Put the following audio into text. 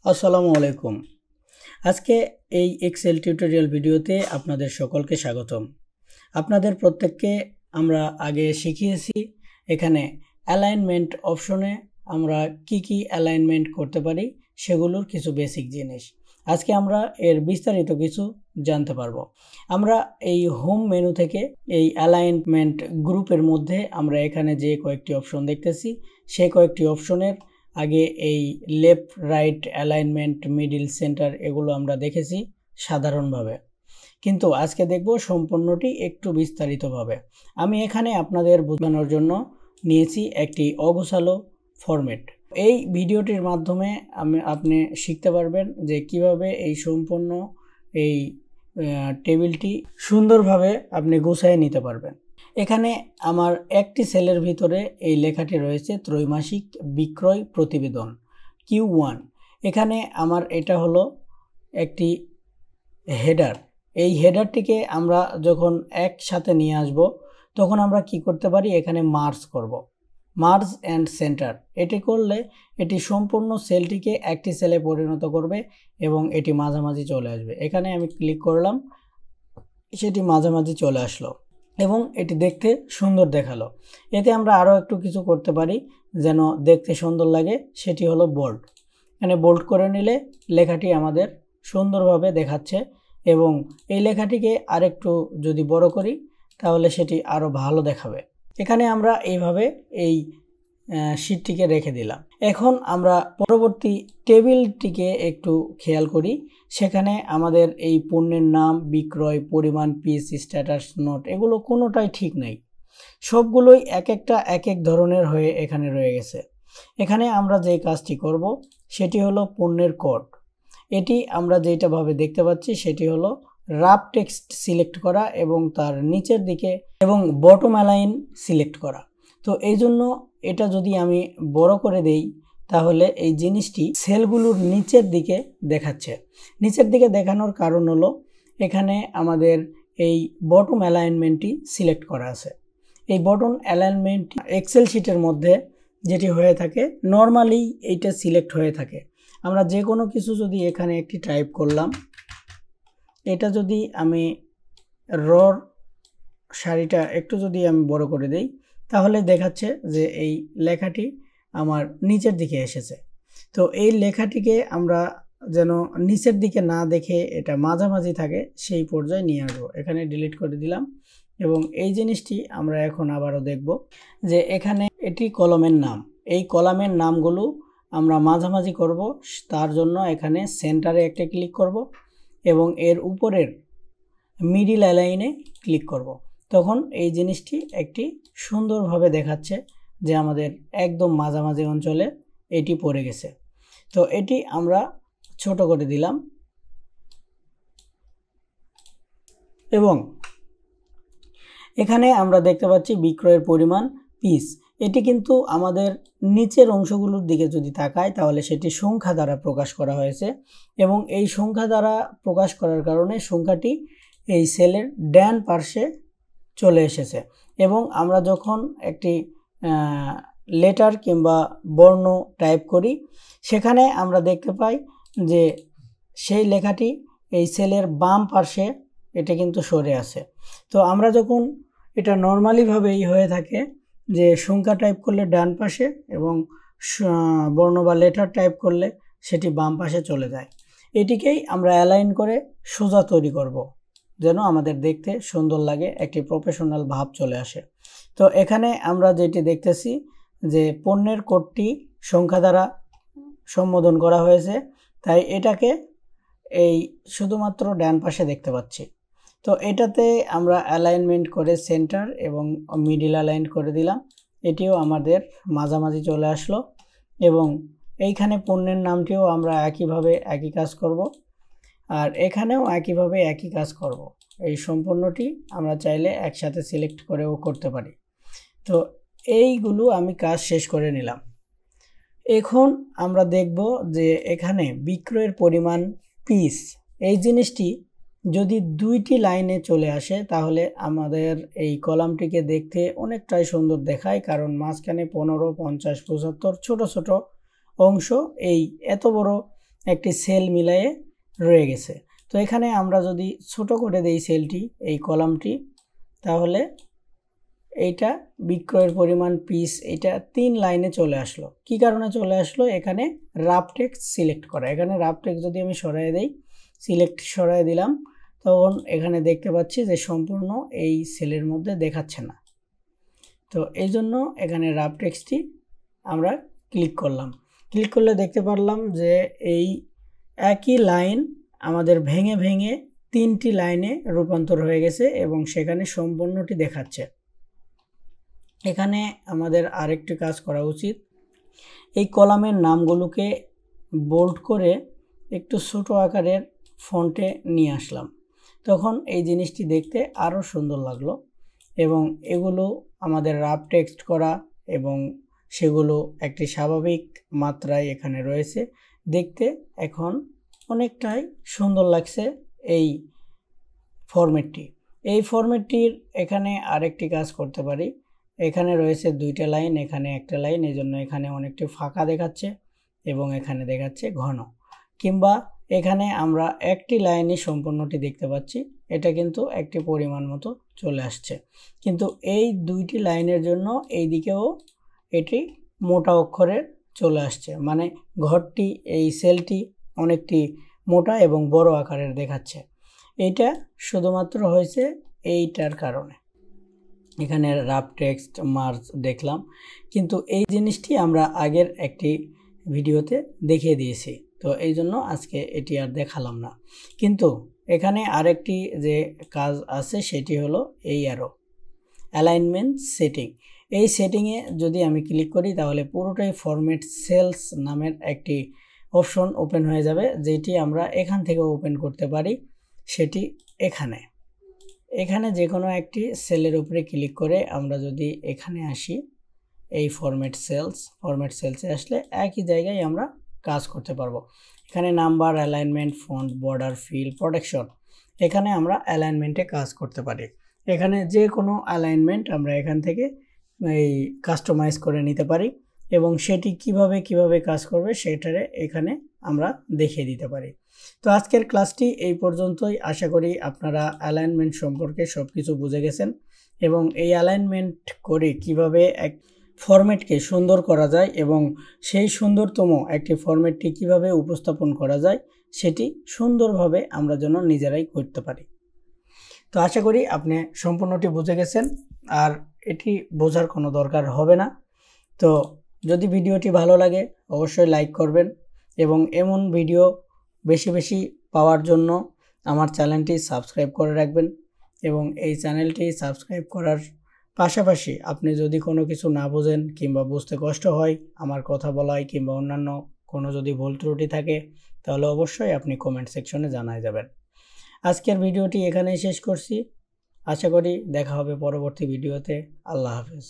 আসসালামু আলাইকুম। আজকে এই এক্সেল টিউটোরিয়াল ভিডিওতে আপনাদের সকলকে স্বাগতম। আপনাদের প্রত্যেককে আমরা আগে শিখিয়েছি এখানে অ্যালাইনমেন্ট অপশনে আমরা কি অ্যালাইনমেন্ট করতে পারি সেগুলোর কিছু বেসিক জিনিস। আজকে আমরা এর বিস্তারিত কিছু জানতে পারবো। আমরা এই হোম মেনু থেকে এই অ্যালাইনমেন্ট গ্রুপের মধ্যে আমরা এখানে যে কয়েকটি অপশন দেখতেছি সেই কয়েকটি অপশনের আগে এই left right alignment middle centre এগুলো আমরা দেখেছি সাধারণভাবে, কিন্তু আজকে দেখব সম্পূর্ণটি একটু বিস্তারিতভাবে। আমি এখানে আপনাদের বোঝানোর জন্য নিয়েছি একটি অগোছালো ফরম্যাট। এই ভিডিওটির মাধ্যমে আপনি শিখতে পারবেন যে কিভাবে এই সম্পূর্ণ এই টেবিলটি সুন্দরভাবে আপনি গুছায় নিতে পারবেন। এখানে আমার একটি সেলের ভিতরে এই লেখাটি রয়েছে ত্রৈমাসিক বিক্রয় প্রতিবেদন Q1। এখানে আমার এটা হলো একটি হেডার। এই হেডারটিকে আমরা যখন একসাথে নিয়ে আসব তখন আমরা কি করতে পারি, এখানে মার্জ করব, মার্জ অ্যান্ড সেন্টার। এটি করলে এটি সম্পূর্ণ সেলটিকে একটি সেলে পরিণত করবে এবং এটি মাঝামাঝি চলে আসবে। এখানে আমি ক্লিক করলাম, সেটি মাঝামাঝি চলে আসলো এবং এটি দেখতে সুন্দর দেখালো। এতে আমরা আরও একটু কিছু করতে পারি যেন দেখতে সুন্দর লাগে, সেটি হলো বোল্ড। এখানে বোল্ড করে নিলে লেখাটি আমাদের সুন্দরভাবে দেখাচ্ছে এবং এই লেখাটিকে আরেকটু যদি বড় করি তাহলে সেটি আরও ভালো দেখাবে। এখানে আমরা এইভাবে এই শীটটিকে রেখে দিলাম। এখন আমরা পরবর্তী টেবিলটিকে একটু খেয়াল করি। সেখানে আমাদের এই পণ্যের নাম, বিক্রয়, পরিমাণ, পিস, স্ট্যাটাস, নোট এগুলো কোনোটাই ঠিক নাই, সবগুলোই এক এক ধরনের হয়ে এখানে রয়ে গেছে। এখানে আমরা যে কাজটি করব সেটি হলো পণ্যের কোড। এটি আমরা যেটাভাবে দেখতে পাচ্ছি সেটি হলো রাফ টেক্সট সিলেক্ট করা এবং তার নিচের দিকে এবং বটম অ্যালাইন সিলেক্ট করা। তো এই জন্য এটা যদি আমি বড় করে দেই তাহলে এই জিনিসটি সেলগুলোর নিচের দিকে দেখাচ্ছে। নিচের দিকে দেখানোর কারণ হলো এখানে আমাদের এই বটম অ্যালাইনমেন্টটি সিলেক্ট করা আছে। এই বটম অ্যালাইনমেন্ট এক্সেল শিটের মধ্যে যেটি হয়ে থাকে নর্মালি এইটা সিলেক্ট হয়ে থাকে। আমরা যে কোনো কিছু যদি এখানে একটি টাইপ করলাম, এটা যদি আমি রর সারিটা একটু যদি আমি বড় করে দেই তাহলে দেখাচ্ছে যে এই লেখাটি আমার নিচের দিকে এসেছে। তো এই লেখাটিকে আমরা যেন নিচের দিকে না দেখে এটা মাঝামাঝি থাকে সেই পর্যায়ে নিয়ে আসবো। এখানে ডিলিট করে দিলাম এবং এই জিনিসটি আমরা এখন আবারও দেখব যে এখানে এটি কলামের নাম। এই কলামের নামগুলো আমরা মাঝামাঝি করব, তার জন্য এখানে সেন্টারে একটা ক্লিক করব এবং এর উপরের মিডিল অ্যালাইনে ক্লিক করব। তখন এই জিনিসটি একটি সুন্দরভাবে দেখাচ্ছে যে আমাদের একদম মাঝামাঝি অঞ্চলে এটি পড়ে গেছে। তো এটি আমরা ছোট করে দিলাম এবং এখানে আমরা দেখতে পাচ্ছি বিক্রয়ের পরিমাণ, পিস। এটি কিন্তু আমাদের নিচের অংশগুলোর দিকে যদি তাকায় তাহলে সেটি সংখ্যা দ্বারা প্রকাশ করা হয়েছে এবং এই সংখ্যা দ্বারা প্রকাশ করার কারণে সংখ্যাটি এই সেলের ডান পার্শ্বে চলে এসেছে এবং আমরা যখন একটি লেটার কিংবা বর্ণ টাইপ করি সেখানে আমরা দেখতে পাই যে সেই লেখাটি এই সেলের বাম পার্শ্বে এটা কিন্তু সরে আছে। তো আমরা যখন এটা নর্মালিভাবেই হয়ে থাকে যে সংখ্যা টাইপ করলে ডান পাশে এবং বর্ণ বা লেটার টাইপ করলে সেটি বাম পাশে চলে যায়। এটিকেই আমরা অ্যালাইন করে সোজা তৈরি করব যেন আমাদের দেখতে সুন্দর লাগে, একটি প্রফেশনাল ভাব চলে আসে। তো এখানে আমরা যেটি দেখতেছি যে পণ্যের কোডটি সংখ্যা দ্বারা সম্বোধন করা হয়েছে, তাই এটাকে এই শুধুমাত্র ডান পাশে দেখতে পাচ্ছি। তো এটাতে আমরা অ্যালাইনমেন্ট করে সেন্টার এবং মিডিল অ্যালাইন করে দিলাম, এটিও আমাদের মাঝামাঝি চলে আসলো এবং এইখানে পণ্যের নামটিও আমরা একইভাবে একই কাজ করব আর এখানেও একইভাবে একই কাজ করব। এই সম্পূর্ণটি আমরা চাইলে একসাথে সিলেক্ট করেও করতে পারি। তো এইগুলো আমি কাজ শেষ করে নিলাম। এখন আমরা দেখব যে এখানে বিক্রয়ের পরিমাণ, পিস, এই জিনিসটি যদি দুইটি লাইনে চলে আসে তাহলে আমাদের এই কলামটিকে দেখতে অনেকটাই সুন্দর দেখায়, কারণ মাঝখানে 15, 50, 75 ছোট ছোট অংশ এই এত বড় একটি সেল মিলায়ে রয়ে গেছে। তো এখানে আমরা যদি ছোট করে দেই সেলটি, এই কলামটি, তাহলে এইটা বিক্রয়ের পরিমাণ পিস এটা 3 লাইনে চলে আসলো। কি কারণে চলে আসলো? এখানে রাফ টেক্সট সিলেক্ট করা। এখানে রাফ টেক্সট যদি আমি সরায় দেই, সিলেক্ট সরায় দিলাম, তখন এখানে দেখতে পাচ্ছি যে সম্পূর্ণ এই সেলের মধ্যে দেখাচ্ছে না। তো এই জন্য এখানে রাফ টেক্সটটি আমরা ক্লিক করলাম। ক্লিক করলে দেখতে পারলাম যে এই একই লাইন আমাদের ভেঙে ভেঙে 3টি লাইনে রূপান্তর হয়ে গেছে এবং সেখানে সম্পূর্ণটি দেখাচ্ছে। এখানে আমাদের আরেকটি কাজ করা উচিত, এই কলামের নামগুলোকে বোল্ড করে একটু ছোট আকারের ফন্টে নিয়ে আসলাম। তখন এই জিনিসটি দেখতে আরও সুন্দর লাগলো এবং এগুলো আমাদের রাফ টেক্সট করা এবং সেগুলো একটি স্বাভাবিক মাত্রায় এখানে রয়েছে। দেখতে এখন অনেকটাই সুন্দর লাগছে এই ফরম্যাটটি। এই ফরম্যাটটির এখানে আরেকটি কাজ করতে পারি। এখানে রয়েছে 2টা লাইন, এখানে একটা লাইন, এজন্য এখানে অনেকটি ফাঁকা দেখাচ্ছে এবং এখানে দেখাচ্ছে ঘন। কিংবা এখানে আমরা একটি লাইনই সম্পূর্ণটি দেখতে পাচ্ছি, এটা কিন্তু একটি পরিমাণ মতো চলে আসছে। কিন্তু এই 2টি লাইনের জন্য এই দিকেও এটি মোটা অক্ষরের চলে আসছে, মানে ঘরটি, এই সেলটি অনেকটি মোটা এবং বড় আকারের দেখাচ্ছে। এইটা শুধুমাত্র হয়েছে এইটার কারণে। এখানে রাফ টেক্সট মার্জ দেখলাম, কিন্তু এই জিনিসটি আমরা আগের একটি ভিডিওতে দেখিয়ে দিয়েছি, তো এই জন্য আজকে এটি আর দেখালাম না। কিন্তু এখানে আরেকটি যে কাজ আছে সেটি হলো এই অ্যালাইনমেন্ট সেটিং। এই সেটিংয়ে যদি আমি ক্লিক করি তাহলে পুরোটাই ফরম্যাট সেলস নামের একটি অপশন ওপেন হয়ে যাবে, যেটি আমরা এখান থেকে ওপেন করতে পারি। সেটি এখানে যে কোনো একটি সেলের উপরে ক্লিক করে আমরা যদি এখানে আসি, এই ফরম্যাট সেলসে আসলে একই জায়গায় আমরা কাজ করতে পারবো। এখানে number, alignment, font, border, fill, protection, এখানে আমরা অ্যালাইনমেন্টে কাজ করতে পারি। এখানে যে কোনো অ্যালাইনমেন্ট আমরা এখান থেকে এই কাস্টমাইজ করে নিতে পারি এবং সেটি কিভাবে কাজ করবে সেটারে এখানে আমরা দেখিয়ে দিতে পারি। তো আজকের ক্লাসটি এই পর্যন্তই। আশা করি আপনারা অ্যালাইনমেন্ট সম্পর্কে সব কিছু বুঝে গেছেন এবং এই অ্যালাইনমেন্ট করে কিভাবে এক ফরম্যাটকে সুন্দর করা যায় এবং সেই সুন্দরতম একটি ফরম্যাটটি কিভাবে উপস্থাপন করা যায় সেটি সুন্দরভাবে আমরা যেন নিজেরাই করতে পারি। তো আশা করি আপনি সম্পূর্ণটি বুঝে গেছেন, আর এটি বোঝার কোনো দরকার হবে না। তো যদি ভিডিওটি ভালো লাগে অবশ্যই লাইক করবেন এবং এমন ভিডিও বেশি বেশি পাওয়ার জন্য আমার চ্যানেলটি সাবস্ক্রাইব করে রাখবেন এবং এই চ্যানেলটি সাবস্ক্রাইব করার পাশাপাশি আপনি যদি কোনো কিছু না বোঝেন কিংবা বুঝতে কষ্ট হয়, আমার কথা বলায় কিংবা অন্যান্য কোনো যদি ভুল ত্রুটি থাকে, তাহলে অবশ্যই আপনি কমেন্ট সেকশনে জানায় যাবেন। আজকের ভিডিওটি এখানেই শেষ করছি। আশা করি দেখা হবে পরবর্তী ভিডিওতে। আল্লাহ হাফেজ।